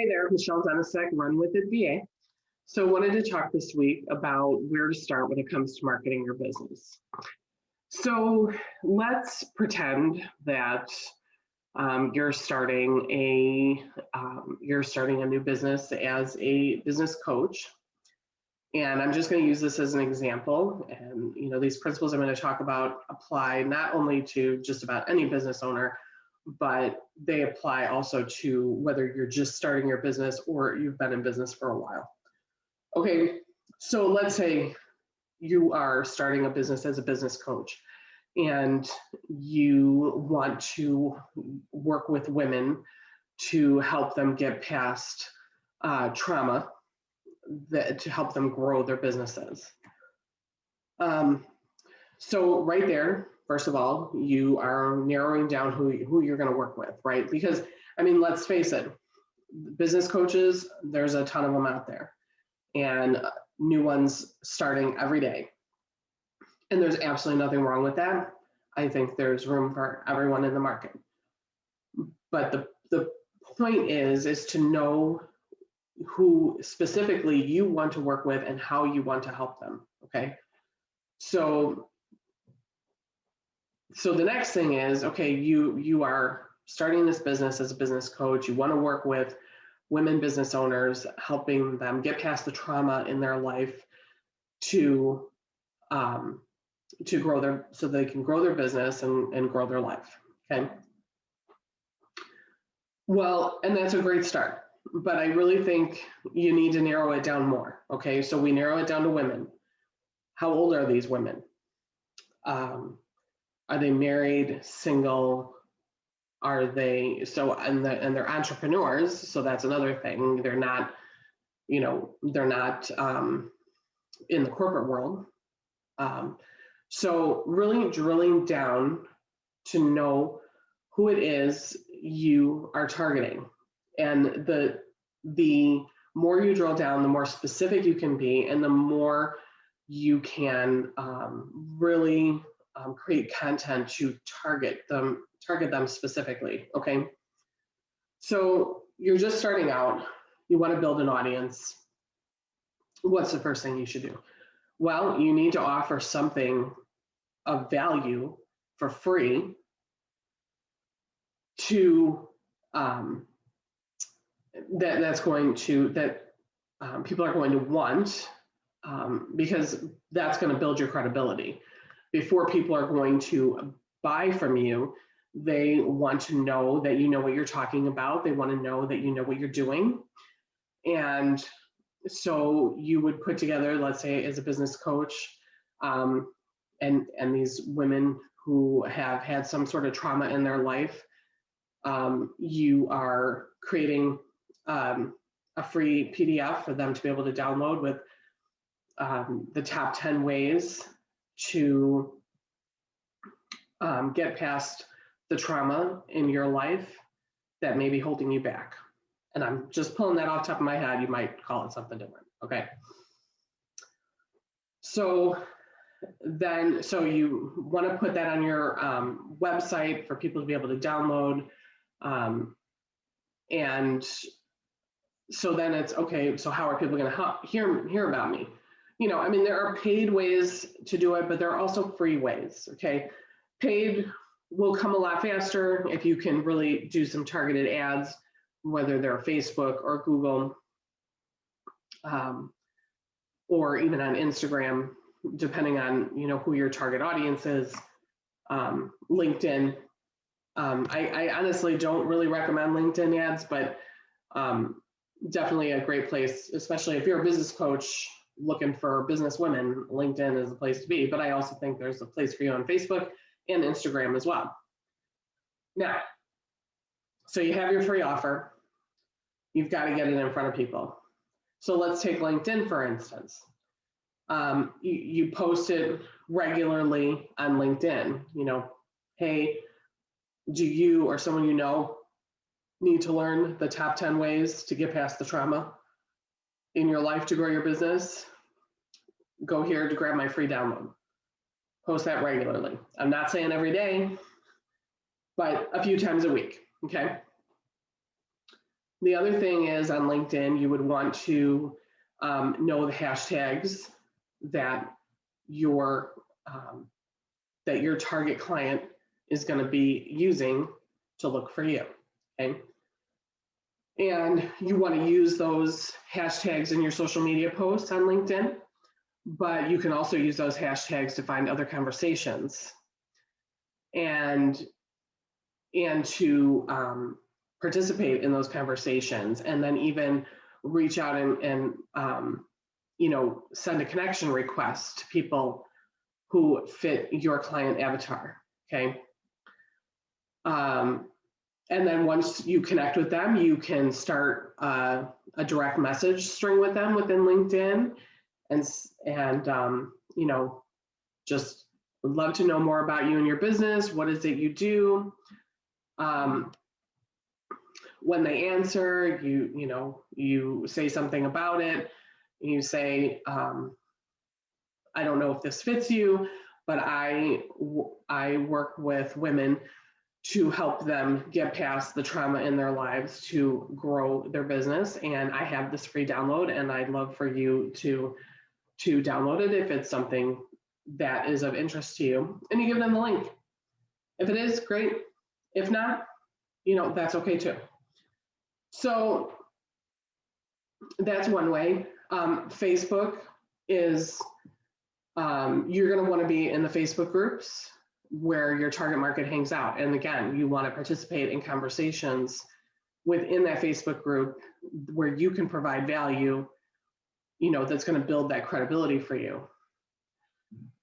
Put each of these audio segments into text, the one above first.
Hey there, Michelle Denisek, Run With It VA. So wanted to talk this week about where to start when it comes to marketing your business. So let's pretend that you're starting a new business as a business coach, and I'm just going to use this as an example. And these principles I'm going to talk about apply not only to just about any business owner, but they apply also to whether you're just starting your business or you've been in business for a while. Okay, so let's say you are starting a business as a business coach and you want to work with women to help them get past trauma, to help them grow their businesses. So right there, first of all, you are narrowing down who you're going to work with, right? Because, let's face it, business coaches, there's a ton of them out there and new ones starting every day. And there's absolutely nothing wrong with that. I think there's room for everyone in the market. But the point is to know who specifically you want to work with and how you want to help them, okay? So the next thing is, okay, you are starting this business as a business coach. You want to work with women business owners, helping them get past the trauma in their life to grow so they can grow their business and grow their life. Okay. Well, and that's a great start, but I really think you need to narrow it down more. Okay, so we narrow it down to women. How old are these women? Are they married, single? Are they and they're entrepreneurs? So that's another thing. They're not, they're not in the corporate world. So really drilling down to know who it is you are targeting, and the more you drill down, the more specific you can be, and the more you can really create content to target them specifically. Okay, so you're just starting out, you want to build an audience. What's the first thing you should do? Well, you need to offer something of value for free to that people are going to want, because that's going to build your credibility. Before people are going to buy from you, they want to know that you know what you're talking about. They want to know that you know what you're doing. And so you would put together, let's say as a business coach, and these women who have had some sort of trauma in their life, you are creating a free PDF for them to be able to download with the top 10 ways to get past the trauma in your life that may be holding you back. And I'm just pulling that off the top of my head. You might call it something different, okay? So you want to put that on your website for people to be able to download. And so then it's, okay, so how are people going to hear about me? There are paid ways to do it, but there are also free ways, okay? Paid will come a lot faster if you can really do some targeted ads, whether they're Facebook or Google, or even on Instagram, depending on who your target audience is. LinkedIn. I honestly don't really recommend LinkedIn ads, but definitely a great place, especially if you're a business coach looking for business women. LinkedIn is a place to be, but I also think there's a place for you on Facebook and Instagram as well. Now, so you have your free offer. You've got to get it in front of people. So let's take LinkedIn, for instance. You post it regularly on LinkedIn. Hey, do you or someone you know need to learn the top 10 ways to get past the trauma in your life to grow your business? Go here to grab my free download. Post that regularly. I'm not saying every day, but a few times a week, okay? The other thing is on LinkedIn, you would want to know the hashtags that your target client is going to be using to look for you. Okay. And you want to use those hashtags in your social media posts on LinkedIn, but you can also use those hashtags to find other conversations and to participate in those conversations, and then even reach out and send a connection request to people who fit your client avatar. Okay. And then once you connect with them, you can start a direct message string with them within LinkedIn, and just would love to know more about you and your business. What is it you do? When they answer, you say something about it. You say, I don't know if this fits you, but I work with women to help them get past the trauma in their lives to grow their business. And I have this free download, and I'd love for you to download it if it's something that is of interest to you. And you give them the link. If it is, great. If not, that's okay too. So that's one way. Facebook is, you're going to want to be in the Facebook groups where your target market hangs out. And again, you want to participate in conversations within that Facebook group where you can provide value, that's going to build that credibility for you.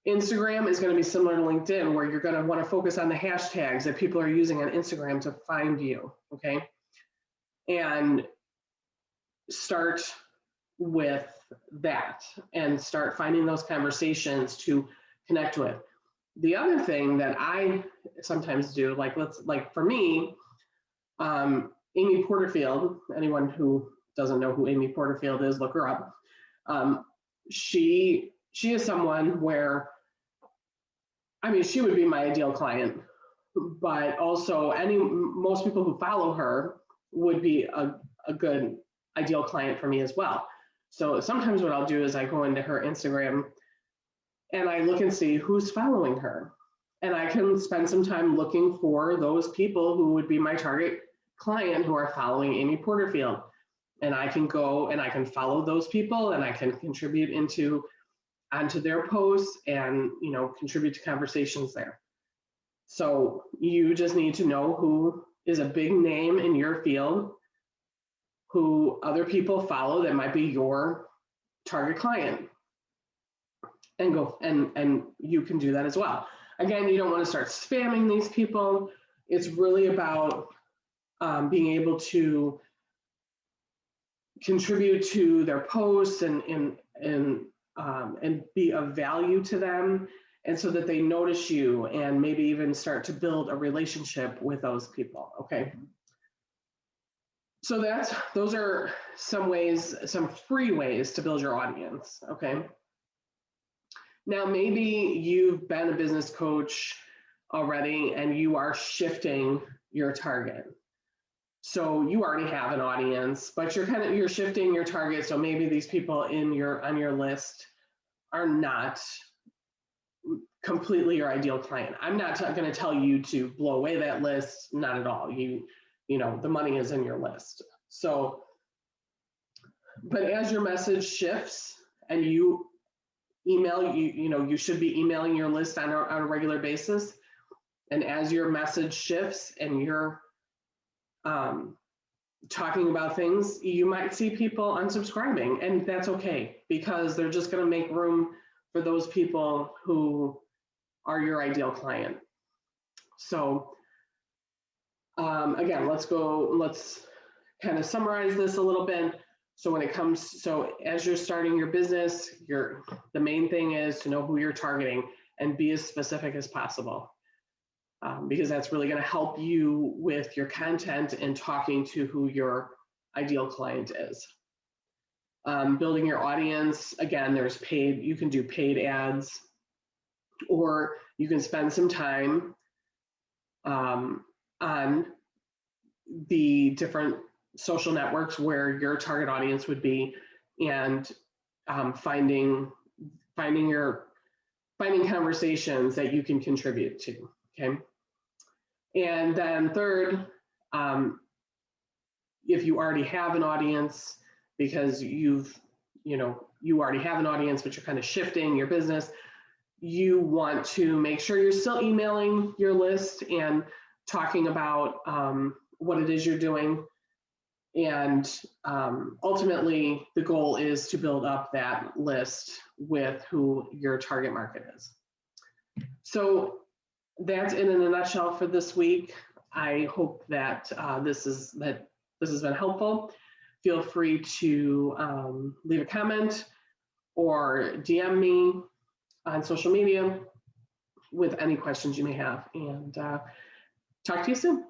Instagram is going to be similar to LinkedIn, where you're going to want to focus on the hashtags that people are using on Instagram to find you. Okay. And start with that and start finding those conversations to connect with. The other thing that I sometimes do, like for me, Amy Porterfield, anyone who doesn't know who Amy Porterfield is, look her up. She is someone where, she would be my ideal client, but also most people who follow her would be a good ideal client for me as well. So sometimes what I'll do is I go into her Instagram and I look and see who's following her. And I can spend some time looking for those people who would be my target client who are following Amy Porterfield. And I can go and I can follow those people, and I can contribute onto their posts and, contribute to conversations there. So you just need to know who is a big name in your field, who other people follow that might be your target client, and go and you can do that as well. Again, you don't want to start spamming these people. It's really about being able to contribute to their posts and be of value to them, and so that they notice you and maybe even start to build a relationship with those people. Okay. So those are some free ways to build your audience. Okay. Now, maybe you've been a business coach already and you are shifting your target. So you already have an audience, but you're shifting your target. So maybe these people on your list are not completely your ideal client. I'm not going to tell you to blow away that list. Not at all. The money is in your list. So, but as your message shifts and you email, you should be emailing your list on a regular basis. And as your message shifts and you're talking about things, you might see people unsubscribing, and that's okay, because they're just going to make room for those people who are your ideal client. So again, let's kind of summarize this a little bit. So as you're starting your business, the main thing is to know who you're targeting and be as specific as possible, because that's really going to help you with your content and talking to who your ideal client is. Building your audience, again, you can do paid ads, or you can spend some time on the different social networks where your target audience would be, and finding conversations that you can contribute to. Okay. And then third, if you already have an audience, because you already have an audience, but you're kind of shifting your business, you want to make sure you're still emailing your list and talking about what it is you're doing. And ultimately, the goal is to build up that list with who your target market is. So that's it in a nutshell for this week. I hope that this has been helpful. Feel free to leave a comment or DM me on social media with any questions you may have, and talk to you soon.